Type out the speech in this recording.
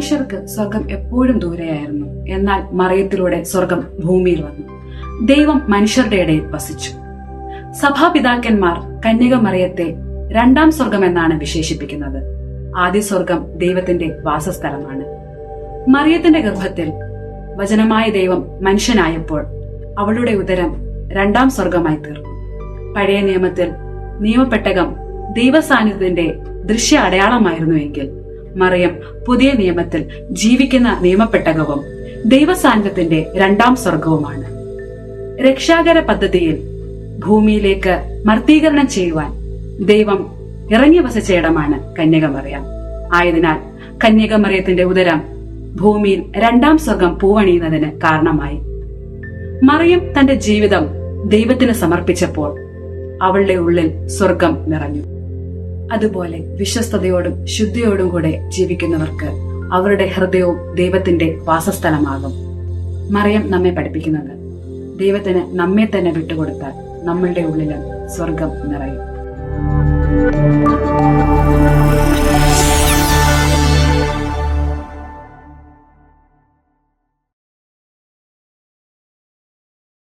മനുഷ്യർക്ക് സ്വർഗം എപ്പോഴും ദൂരെയായിരുന്നു. എന്നാൽ മറിയത്തിലൂടെ സ്വർഗം ഭൂമിയിൽ വന്നു. ദൈവം മനുഷ്യരുടെ ഇടയിൽ വസിച്ചു. സഭാപിതാക്കന്മാർ കന്യക മറിയത്തെ രണ്ടാം സ്വർഗം എന്നാണ് വിശേഷിപ്പിക്കുന്നത്. ആദ്യ സ്വർഗം ദൈവത്തിന്റെ വാസസ്ഥലമാണ്. മറിയത്തിന്റെ ഗർഭത്തിൽ വചനമായ ദൈവം മനുഷ്യനായപ്പോൾ അവളുടെ ഉദരം രണ്ടാം സ്വർഗമായി തീർന്നു. പഴയ നിയമത്തിൽ നിയമപ്പെട്ടകം ദൈവസാന്നിധ്യത്തിന്റെ ദൃശ്യ അടയാളമായിരുന്നുവെങ്കിൽ മറിയം പുതിയ നിയമത്തിൽ ജീവിക്കുന്ന നിയമപ്പെട്ടകവും ദൈവസാന്നിധ്യത്തിന്റെ രണ്ടാം സ്വർഗവുമാണ്. രക്ഷാകര പദ്ധതിയിൽ ഭൂമിയിലേക്ക് മർത്തീകരണം ചെയ്യുവാൻ ദൈവം ഇറങ്ങി വസിച്ച ഇടമാണ് കന്യകമറിയം. ആയതിനാൽ കന്യകമറിയത്തിന്റെ ഉദരം ഭൂമിയിൽ രണ്ടാം സ്വർഗം പൂവണിയുന്നതിന് കാരണമായി. മറിയം തന്റെ ജീവിതം ദൈവത്തിന് സമർപ്പിച്ചപ്പോൾ അവളുടെ ഉള്ളിൽ സ്വർഗം നിറഞ്ഞു. അതുപോലെ വിശ്വസ്തയോടും ശുദ്ധിയോടും കൂടെ ജീവിക്കുന്നവർക്ക് അവരുടെ ഹൃദയവും ദൈവത്തിന്റെ വാസസ്ഥലമാകും. മറിയം നമ്മെ പഠിപ്പിക്കുന്നത് ദൈവത്തിന് നമ്മെ തന്നെ വിട്ടുകൊടുത്താൽ നമ്മളുടെ ഉള്ളിലും സ്വർഗം നിറയും.